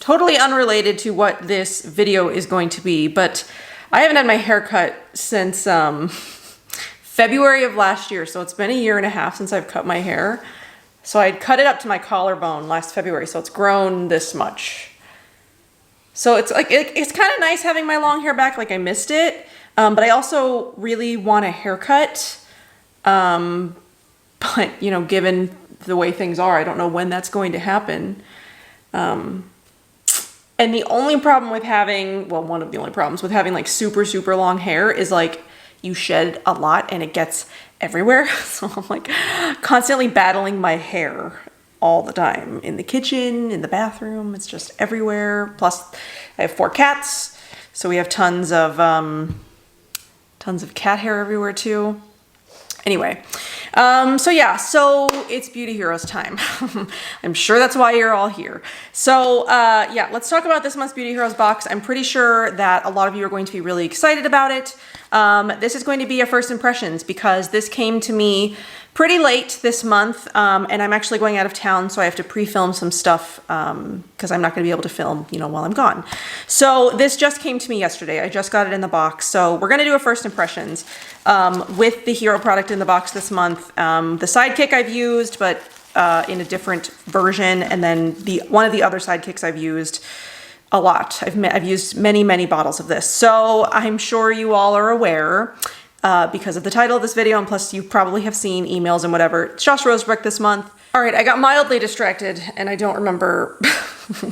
totally unrelated to what this video is going to be, but I haven't had my hair cut since February of last year. So it's been a year and a half since I've cut my hair. So I'd cut it up to my collarbone last February. So it's grown this much. So it's like, it's kind of nice having my long hair back. Like I missed it. But I also really want a haircut. But you know, given the way things are, I don't know when that's going to happen. And the only problem with having, well, one of the only problems with having like super, super long hair is like you shed a lot and it gets everywhere. So I'm like constantly battling my hair all the time in the kitchen, in the bathroom. It's just everywhere. Plus I have 4 cats. So we have tons of cat hair everywhere too. Anyway, so yeah, so it's Beauty Heroes time. I'm sure that's why you're all here. So yeah, let's talk about this month's Beauty Heroes box. I'm pretty sure that a lot of you are going to be really excited about it. This is going to be a first impressions because this came to me pretty late this month, and I'm actually going out of town, so I have to pre-film some stuff because I'm not going to be able to film, you know, while I'm gone. So this just came to me yesterday. I just got it in the box. So we're going to do a first impressions with the hero product in the box this month. The Sidekick I've used, but in a different version, and then one of the other Sidekicks I've used a lot. I've used many, many bottles of this. So I'm sure you all are aware because of the title of this video, and plus you probably have seen emails and whatever. It's Josh Rosebrook this month. All right, I got mildly distracted and I don't remember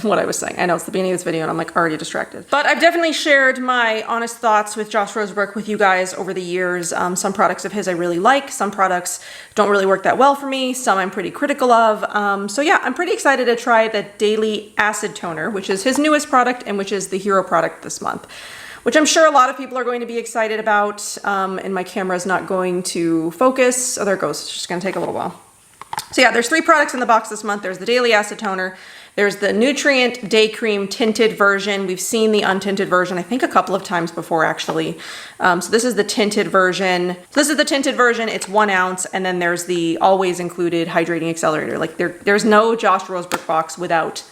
what I was saying. I know it's the beginning of this video and I'm like already distracted. But I've definitely shared my honest thoughts with Josh Rosebrook with you guys over the years. Some products of his I really like. Some products don't really work that well for me. Some I'm pretty critical of. So yeah, I'm pretty excited to try the Daily Acid Toner, which is his newest product and which is the hero product this month, which I'm sure a lot of people are going to be excited about. And my camera is not going to focus. Oh, there it goes. It's just going to take a little while. So yeah, there's 3 products in the box this month. There's the Daily Acid Toner. There's the Nutrient Day Cream tinted version. We've seen the untinted version, I think a couple of times before actually. So this is the tinted version. So this is the tinted version. It's 1 ounce. And then there's the always included hydrating accelerator. Like there's no Josh Rosebrook box without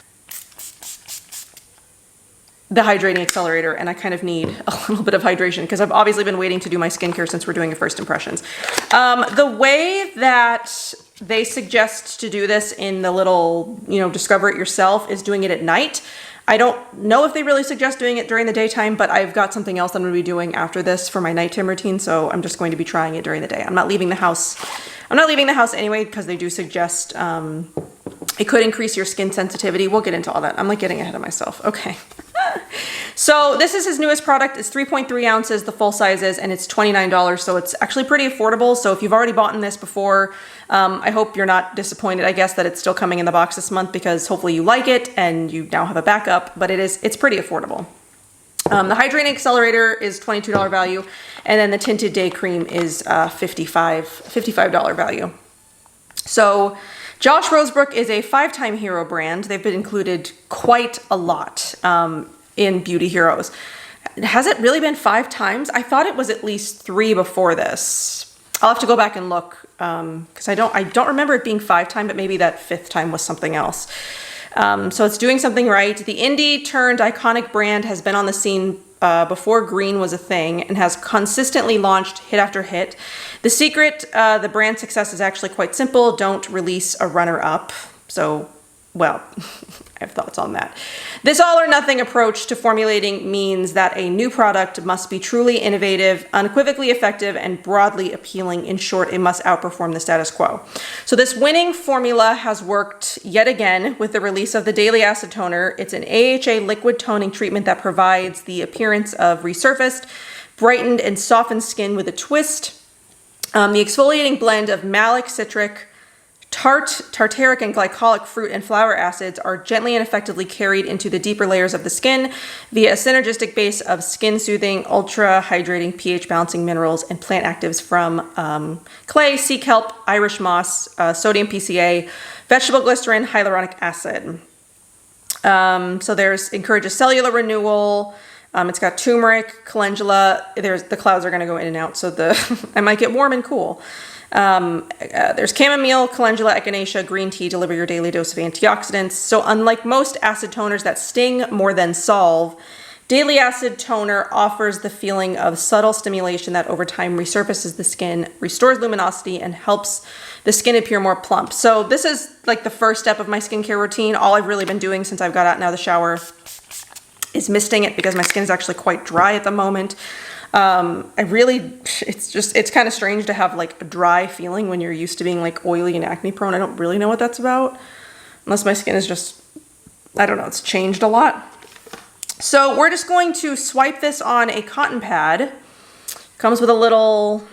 the hydrating accelerator, and I kind of need a little bit of hydration because I've obviously been waiting to do my skincare since we're doing a first impressions. The way that they suggest to do this in the little, you know, discover it yourself is doing it at night. I don't know if they really suggest doing it during the daytime, but I've got something else I'm going to be doing after this for my nighttime routine, so I'm just going to be trying it during the day. I'm not leaving the house anyway because they do suggest it could increase your skin sensitivity. We'll get into all that. I'm like getting ahead of myself. Okay. So this is his newest product. It's 3.3 ounces, the full sizes, and it's $29. So it's actually pretty affordable. So if you've already bought this before, I hope you're not disappointed, I guess, that it's still coming in the box this month because hopefully you like it and you now have a backup, but it's pretty affordable. The Hydrating Accelerator is $22 value, and then the Tinted Day Cream is $55 value. So Josh Rosebrook is a 5-time hero brand. They've been included quite a lot in Beauty Heroes. Has it really been 5 times? I thought it was at least 3 before this. I'll have to go back and look because I don't remember it being 5 times, but maybe that 5th time was something else. So it's doing something right. The indie turned iconic brand has been on the scene before green was a thing and has consistently launched hit after hit. The secret, the brand success is actually quite simple. Don't release a runner-up. So, well, I have thoughts on that. This all or nothing approach to formulating means that a new product must be truly innovative, unequivocally effective, and broadly appealing. In short, it must outperform the status quo. So this winning formula has worked yet again with the release of the Daily Acid Toner. It's an AHA liquid toning treatment that provides the appearance of resurfaced, brightened, and softened skin with a twist. The exfoliating blend of malic, citric, tartaric, and glycolic fruit and flower acids are gently and effectively carried into the deeper layers of the skin via a synergistic base of skin-soothing, ultra-hydrating, pH-balancing minerals and plant actives from clay, sea kelp, Irish moss, sodium PCA, vegetable glycerin, hyaluronic acid. So encourages cellular renewal. It's got turmeric, calendula. The clouds are going to go in and out, so I might get warm and cool. There's chamomile, calendula, echinacea, green tea, deliver your daily dose of antioxidants. So unlike most acid toners that sting more than solve, Daily Acid Toner offers the feeling of subtle stimulation that over time resurfaces the skin, restores luminosity, and helps the skin appear more plump. So this is like the first step of my skincare routine. All I've really been doing since I've got out and out of the shower is misting it because my skin is actually quite dry at the moment. It's kind of strange to have like a dry feeling when you're used to being like oily and acne prone. I don't really know what that's about, unless my skin is just, I don't know, it's changed a lot. So we're just going to swipe this on a cotton pad. Comes with a little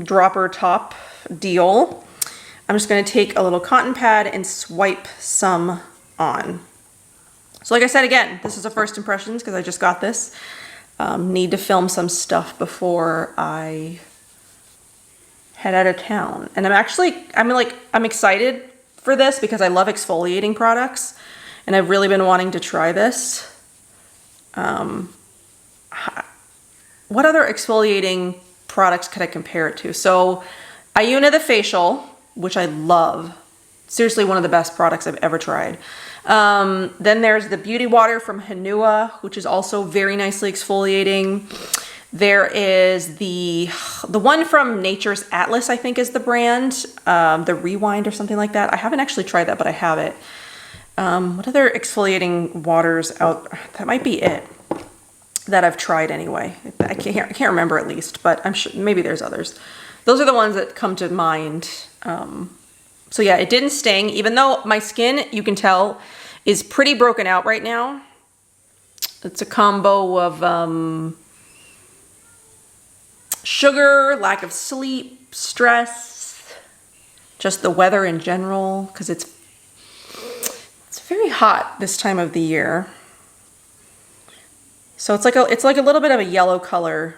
dropper top deal. I'm just going to take a little cotton pad and swipe some on. So like I said, again, this is a first impressions because I just got this. Need to film some stuff before I head out of town. And I'm excited for this because I love exfoliating products and I've really been wanting to try this. What other exfoliating products could I compare it to? So Iuna the facial, which I love. Seriously, one of the best products I've ever tried. Then there's the beauty water from Hanua, which is also very nicely exfoliating. There is the one from Nature's Atlas, I think is the brand, the Rewind or something like that. I haven't actually tried that, but I have it. What other exfoliating waters out? That might be it that I've tried anyway. I can't remember at least, but I'm sure maybe there's others. Those are the ones that come to mind. So yeah, it didn't sting, even though my skin, you can tell, is pretty broken out right now. It's a combo of sugar, lack of sleep, stress, just the weather in general, because it's very hot this time of the year. So it's like a little bit of a yellow color.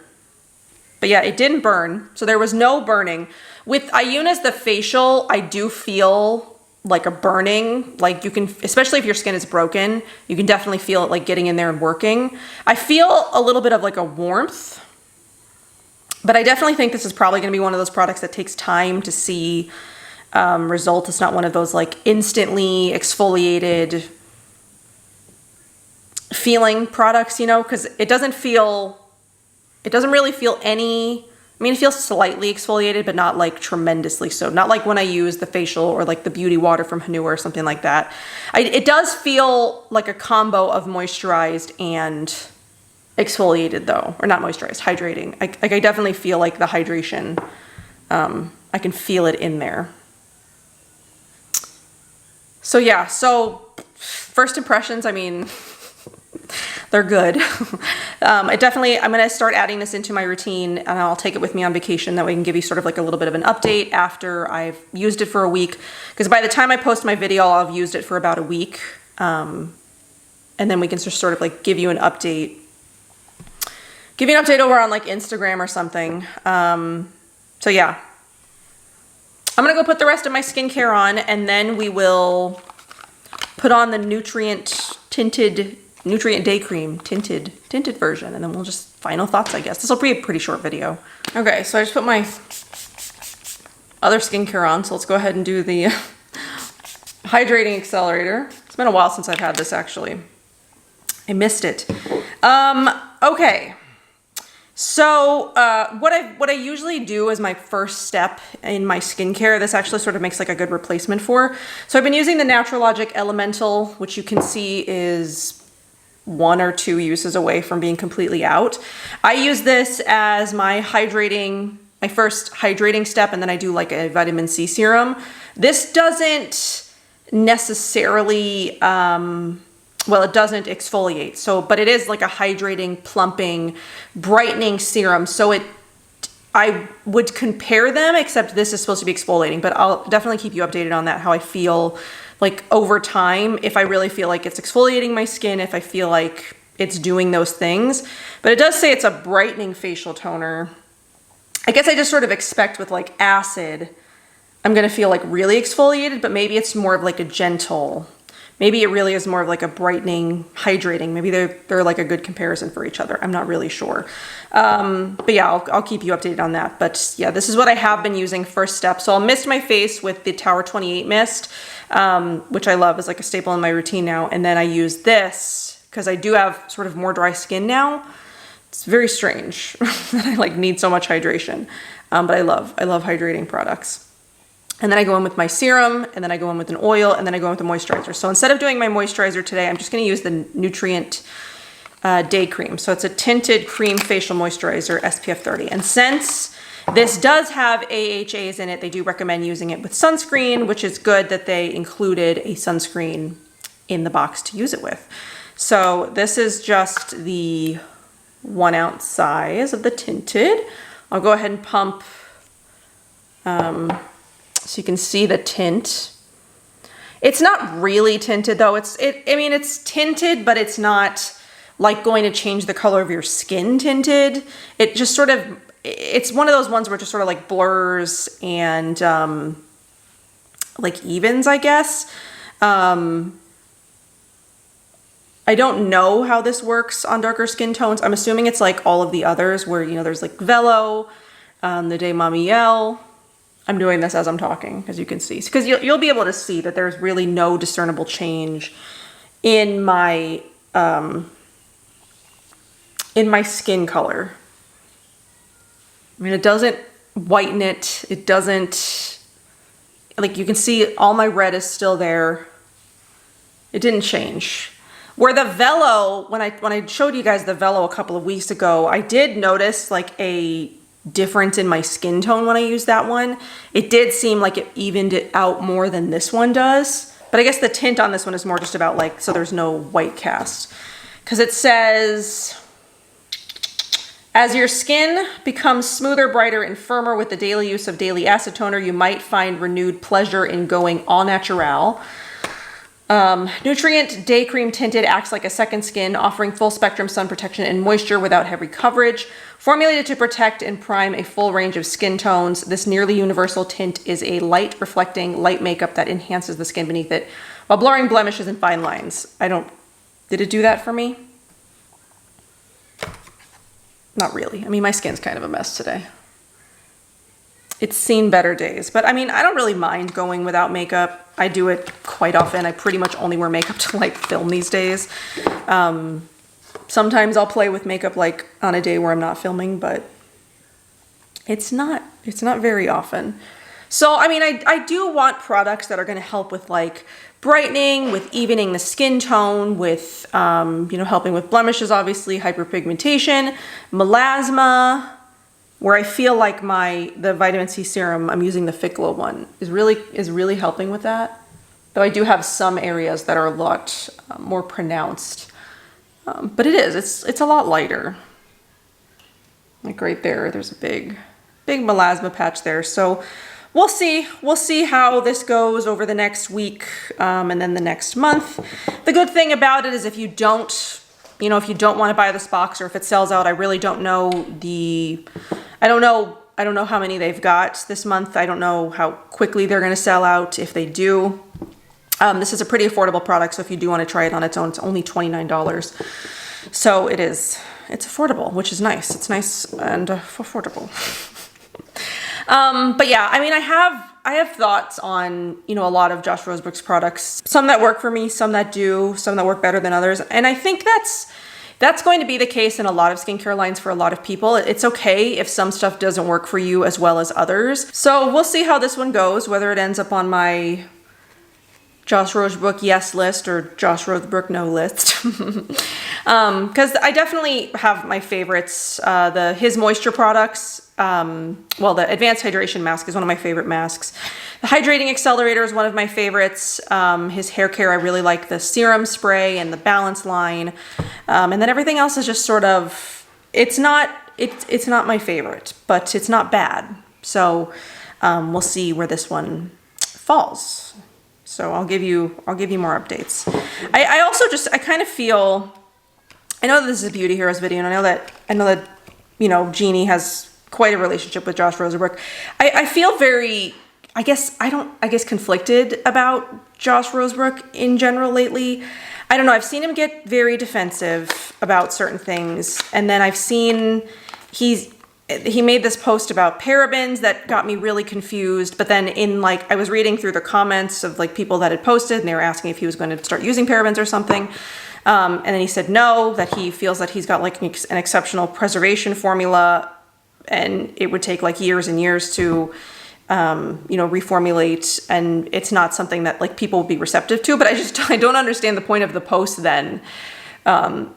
But yeah, it didn't burn. So there was no burning. With Iuna's the facial, I do feel like a burning, like you can, especially if your skin is broken, you can definitely feel it like getting in there and working. I feel a little bit of like a warmth, but I definitely think this is probably going to be one of those products that takes time to see result. It's not one of those like instantly exfoliated feeling products, you know, because it doesn't really feel any, I mean, it feels slightly exfoliated, but not like tremendously so. Not like when I use the facial or like the beauty water from Hanua or something like that. It does feel like a combo of moisturized and exfoliated though, or not moisturized, hydrating. I definitely feel like the hydration, I can feel it in there. So yeah, so first impressions, I mean, they're good. I'm gonna start adding this into my routine and I'll take it with me on vacation. That way I can give you sort of like a little bit of an update after I've used it for a week. Because by the time I post my video, I'll have used it for about a week. And then we can just sort of like give you an update. Give you an update over on like Instagram or something. So yeah. I'm gonna go put the rest of my skincare on and then we will put on the Nutrient Day Cream tinted version, and then we'll just final thoughts, I guess. This will be a pretty short video. Okay, so I just put my other skincare on, so let's go ahead and do the hydrating accelerator. It's been a while since I've had this actually. I missed it. Okay. So what I usually do as my first step in my skincare, this actually sort of makes like a good replacement for. So I've been using the Naturalogic Elemental, which you can see is 1 or 2 uses away from being completely out. I use this as my first hydrating step, and then I do like a vitamin C serum. This doesn't necessarily, well, it doesn't exfoliate, so, but it is like a hydrating, plumping, brightening serum. So I would compare them, except this is supposed to be exfoliating, but I'll definitely keep you updated on that, how I feel like over time, if I really feel like it's exfoliating my skin, if I feel like it's doing those things. But it does say it's a brightening facial toner. I guess I just sort of expect with like acid, I'm gonna feel like really exfoliated, but maybe it's more of like a gentle, Maybe it really is more of like a brightening, hydrating. Maybe they're like a good comparison for each other. I'm not really sure. But yeah, I'll keep you updated on that. But yeah, this is what I have been using first step. So I'll mist my face with the Tower 28 mist, which I love as like a staple in my routine now. And then I use this because I do have sort of more dry skin now. It's very strange that I like need so much hydration. But I love hydrating products. And then I go in with my serum, and then I go in with an oil, and then I go in with a moisturizer. So instead of doing my moisturizer today, I'm just going to use the Nutrient Day Cream. So it's a tinted cream facial moisturizer, SPF 30. And since this does have AHAs in it, they do recommend using it with sunscreen, which is good that they included a sunscreen in the box to use it with. So this is just the 1 ounce size of the tinted. I'll go ahead and pump so you can see the tint. It's not really tinted though. I mean, it's tinted, but it's not like going to change the color of your skin tinted. It just sort of, it's one of those ones where it just sort of like blurs and like evens, I guess. I don't know how this works on darker skin tones. I'm assuming it's like all of the others where, you know, there's like Velo, the Day Mamiel. I'm doing this as I'm talking, as you can see, because you'll be able to see that there's really no discernible change in my skin color. I mean, it doesn't whiten it. It doesn't, like, you can see all my red is still there. It didn't change. Where the Velo, when I showed you guys the Velo a couple of weeks ago, I did notice like a difference in my skin tone when I used that one. It did seem like it evened it out more than this one does. But I guess the tint on this one is more just about like, so there's no white cast. Because it says, as your skin becomes smoother, brighter, and firmer with the daily use of daily acid toner, you might find renewed pleasure in going au naturel. Nutrient Day Cream Tinted acts like a second skin, offering full spectrum sun protection and moisture without heavy coverage. Formulated to protect and prime a full range of skin tones, this nearly universal tint is a light reflecting light makeup that enhances the skin beneath it while blurring blemishes and fine lines. Did it do that for me? Not really. I mean, my skin's kind of a mess today. It's seen better days, but I mean, I don't really mind going without makeup. I do it quite often. I pretty much only wear makeup to like film these days. Sometimes I'll play with makeup like on a day where I'm not filming, but it's not very often. So, I mean, I do want products that are going to help with like brightening, with evening the skin tone, with, you know, helping with blemishes, obviously, hyperpigmentation, melasma, where I feel like the vitamin C serum, I'm using the Fit Glow one, is really helping with that. Though I do have some areas that are a lot more pronounced. But it's a lot lighter. Like right there, there's a big melasma patch there. So we'll see how this goes over the next week and then the next month. The good thing about it is if you don't want to buy this box, or if it sells out, I really don't know I don't know how many they've got this month. I don't know how quickly they're going to sell out if they do. This is a pretty affordable product, so if you do want to try it on its own, it's only $29. So it's affordable, which is nice. It's nice and affordable. But yeah, I mean, I have thoughts on, you know, a lot of Josh Rosebrook's products, some that work for me, some that do, some that work better than others. And I think that's going to be the case in a lot of skincare lines for a lot of people. It's okay if some stuff doesn't work for you as well as others. So we'll see how this one goes, whether it ends up on my Josh Rosebrook yes list or Josh Rosebrook no list. Because I definitely have my favorites. His moisture products, the Advanced Hydration Mask is one of my favorite masks. The Hydrating Accelerator is one of my favorites. His hair care, I really like the serum spray and the Balance line. And then everything else is just sort of, it's not my favorite, but it's not bad. So we'll see where this one falls. So I'll give you more updates. I also I kind of feel, I know that this is a Beauty Heroes video, and I know that you know, Jeannie has quite a relationship with Josh Rosebrook. I feel very, I guess conflicted about Josh Rosebrook in general lately. I don't know. I've seen him get very defensive about certain things, and then I've seen he made this post about parabens that got me really confused. But then I was reading through the comments of like people that had posted, and they were asking if he was going to start using parabens or something. And then he said no, that he feels that he's got like an exceptional preservation formula, and it would take like years and years to reformulate, and it's not something that like people would be receptive to. But I don't understand the point of the post then.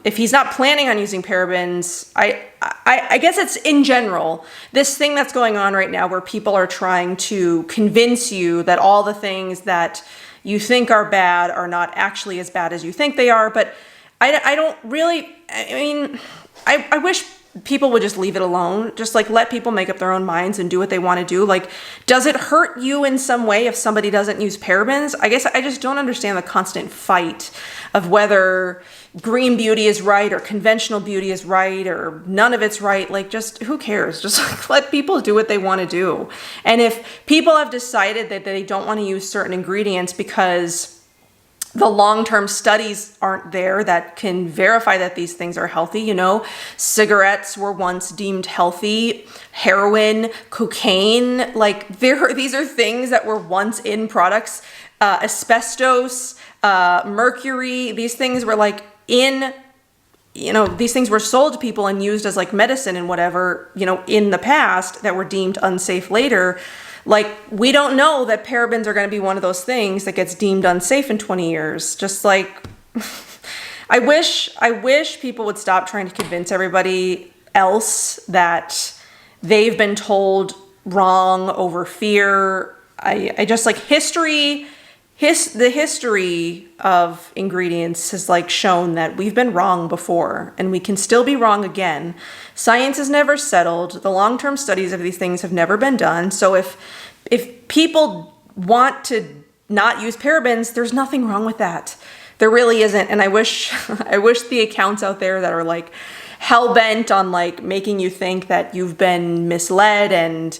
If he's not planning on using parabens, I guess it's in general, this thing that's going on right now where people are trying to convince you that all the things that you think are bad are not actually as bad as you think they are. But I don't really, I wish people would just leave it alone. Just like let people make up their own minds and do what they want to do. Like, does it hurt you in some way if somebody doesn't use parabens? I guess I just don't understand the constant fight of whether green beauty is right or conventional beauty is right or none of it's right. Like, just who cares? Just like, let people do what they want to do. And if people have decided that they don't want to use certain ingredients because the long-term studies aren't there that can verify that these things are healthy. Cigarettes were once deemed healthy, heroin, cocaine, these are things that were once in products, asbestos, mercury, these things were these things were sold to people and used as like medicine and whatever, in the past that were deemed unsafe later. Like, we don't know that parabens are going to be one of those things that gets deemed unsafe in 20 years. Just like, I wish people would stop trying to convince everybody else that they've been told wrong over fear. I just like the history of ingredients has like shown that we've been wrong before and we can still be wrong again. Science is never settled. The long-term studies of these things have never been done. So if people want to not use parabens, there's nothing wrong with that. There really isn't. And I wish the accounts out there that are like hell-bent on like making you think that you've been misled and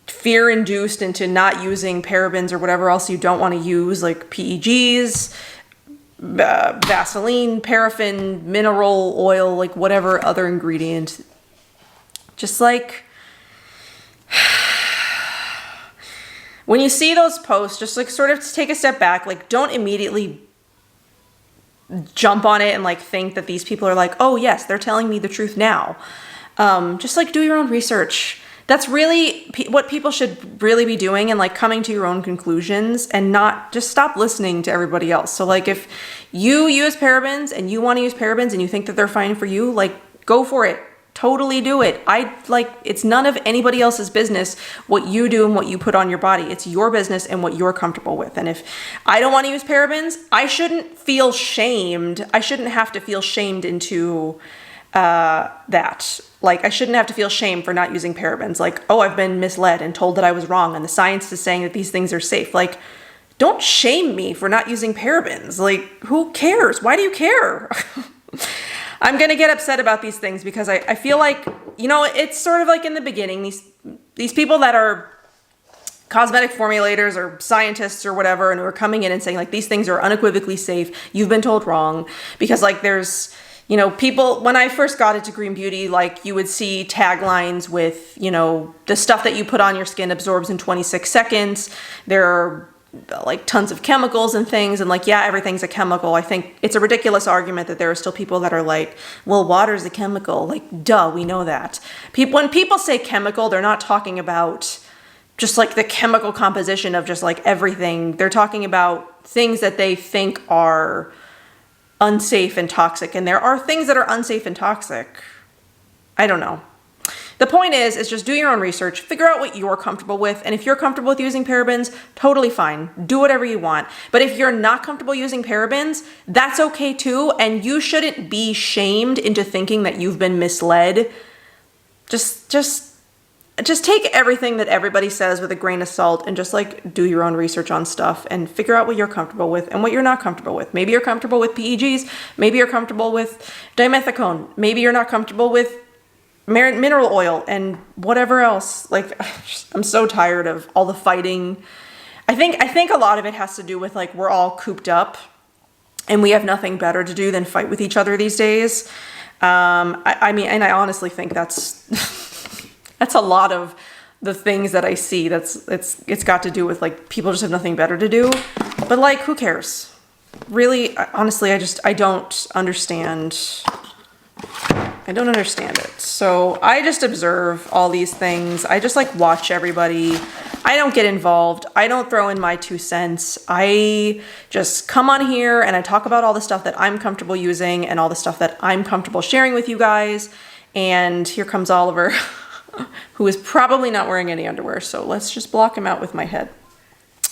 fear-induced into not using parabens or whatever else you don't want to use, like PEGs, Vaseline, paraffin, mineral oil, like whatever other ingredient. Just like, when you see those posts, just like sort of take a step back, like don't immediately jump on it and like think that these people are like, oh yes, they're telling me the truth now. Just like do your own research. That's really what people should really be doing, and like coming to your own conclusions and not just stop listening to everybody else. So like if you use parabens and you want to use parabens and you think that they're fine for you, like go for it. Totally do it. It's none of anybody else's business what you do and what you put on your body. It's your business and what you're comfortable with. And if I don't want to use parabens, I shouldn't feel shamed. I shouldn't have to feel shamed into that. Like, I shouldn't have to feel shame for not using parabens. Like, oh, I've been misled and told that I was wrong and the science is saying that these things are safe. Like, don't shame me for not using parabens. Like, who cares? Why do you care? I'm going to get upset about these things because I feel like, it's sort of like in the beginning, these people that are cosmetic formulators or scientists or whatever, and who are coming in and saying like, these things are unequivocally safe. You've been told wrong. Because like there's, people, when I first got into green beauty, like you would see taglines with, the stuff that you put on your skin absorbs in 26 seconds. There are like tons of chemicals and things. And like, yeah, everything's a chemical. I think it's a ridiculous argument that there are still people that are like, well, water's a chemical. Like, duh, we know that. When people say chemical, they're not talking about just like the chemical composition of just like everything. They're talking about things that they think are unsafe and toxic, and there are things that are unsafe and toxic. I don't know. The point is just do your own research, figure out what you're comfortable with, and if you're comfortable with using parabens, totally fine. Do whatever you want. But if you're not comfortable using parabens, that's okay too, and you shouldn't be shamed into thinking that you've been misled. Just take everything that everybody says with a grain of salt and just like do your own research on stuff and figure out what you're comfortable with and what you're not comfortable with. Maybe you're comfortable with PEGs. Maybe you're comfortable with dimethicone. Maybe you're not comfortable with mineral oil and whatever else. Like, I'm so tired of all the fighting. I think a lot of it has to do with like we're all cooped up and we have nothing better to do than fight with each other these days. I mean, and I honestly think that's that's a lot of the things that I see. It's got to do with like people just have nothing better to do. But like, who cares? Really, honestly, I don't understand. I don't understand it. So I just observe all these things. I just like watch everybody. I don't get involved. I don't throw in my 2 cents. I just come on here and I talk about all the stuff that I'm comfortable using and all the stuff that I'm comfortable sharing with you guys. And here comes Oliver, who is probably not wearing any underwear. So let's just block him out with my head.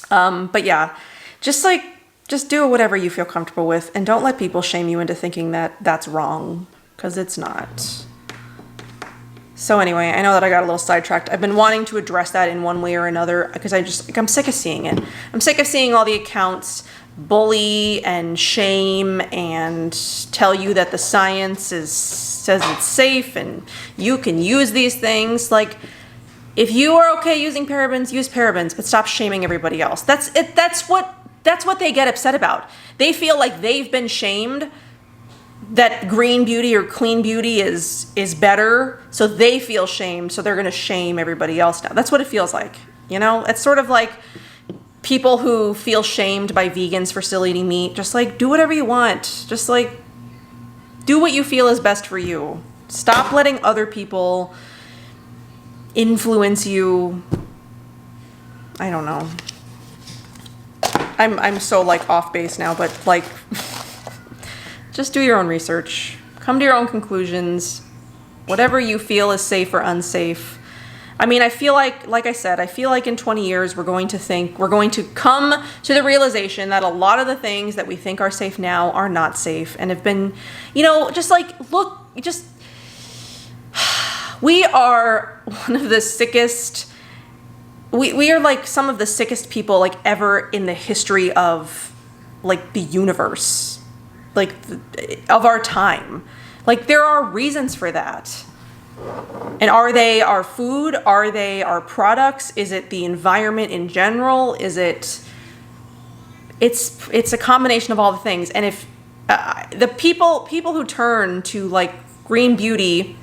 But yeah, just do whatever you feel comfortable with and don't let people shame you into thinking that that's wrong, because it's not. So anyway, I know that I got a little sidetracked. I've been wanting to address that in one way or another because I'm sick of seeing it. I'm sick of seeing all the accounts bully and shame and tell you that the science says it's safe and you can use these things. Like, if you are okay using parabens, use parabens, but stop shaming everybody else. That's it. That's what they get upset about. They feel like they've been shamed, that green beauty or clean beauty is better, so they feel shamed, so they're going to shame everybody else now. That's what it feels like, you know? It's sort of like people who feel shamed by vegans for still eating meat. Just like, do whatever you want. Just like, do what you feel is best for you. Stop letting other people influence you. I don't know. I'm so like off base now, but like just do your own research. Come to your own conclusions. Whatever you feel is safe or unsafe. I mean, I feel like I said, I feel like in 20 years we're going to come to the realization that a lot of the things that we think are safe now are not safe and have been, you know, just like, look, just, we are one of the sickest, we are like some of the sickest people like ever in the history of like the universe, like of our time. Like, there are reasons for that. And are they our food? Are they our products? Is it the environment in general? Is it, it's a combination of all the things. And if the people who turn to like green beauty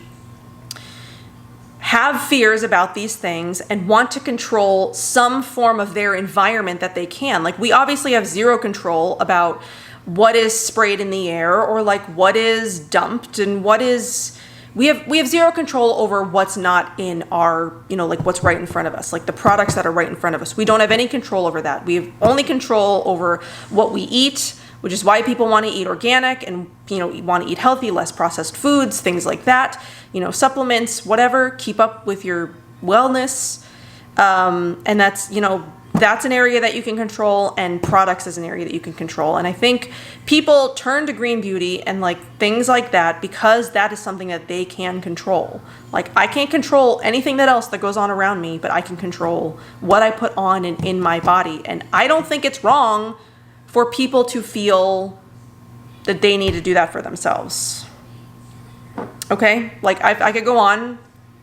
have fears about these things and want to control some form of their environment that they can. Like, we obviously have zero control about what is sprayed in the air or like what is dumped and what is, we have zero control over what's not in our, you know, like what's right in front of us, like the products that are right in front of us. We don't have any control over that. We have only control over what we eat, which is why people want to eat organic and, you know, want to eat healthy, less processed foods, things like that, you know, supplements, whatever, keep up with your wellness. And that's, you know, that's an area that you can control, and products is an area that you can control. And I think people turn to green beauty and like things like that because that is something that they can control. Like, I can't control anything that else that goes on around me, but I can control what I put on in my body. And I don't think it's wrong for people to feel that they need to do that for themselves. Okay? Like, I could go on.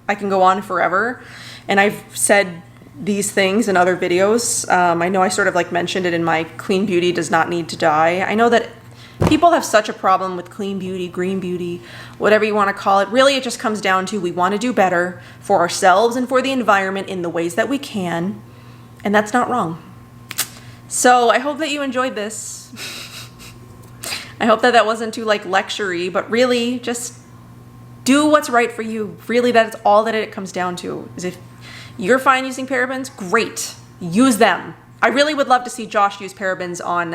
I can go on forever. And I've said these things in other videos. I know I sort of like mentioned it in my clean beauty does not need to die. I know that people have such a problem with clean beauty, green beauty, whatever you want to call it. Really, it just comes down to we want to do better for ourselves and for the environment in the ways that we can. And that's not wrong. So I hope that you enjoyed this. I hope that wasn't too like lecture-y, but really just do what's right for you. Really, that's all that it comes down to. Is if you're fine using parabens, great. Use them. I really would love to see Josh use parabens on,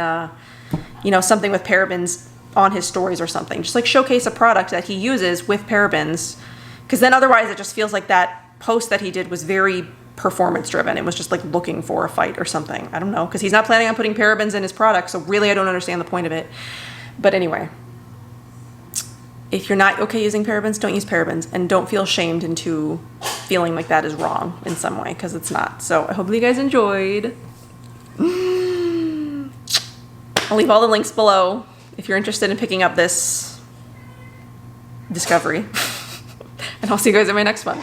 you know, something with parabens on his stories or something. Just like showcase a product that he uses with parabens. Because then otherwise it just feels like that post that he did was very performance driven. It was just like looking for a fight or something. I don't know. Because he's not planning on putting parabens in his product. So really I don't understand the point of it. But anyway. If you're not okay using parabens, don't use parabens, and don't feel shamed into feeling like that is wrong in some way, because it's not. So I hope that you guys enjoyed. I'll leave all the links below if you're interested in picking up this discovery. and I'll see you guys in my next one.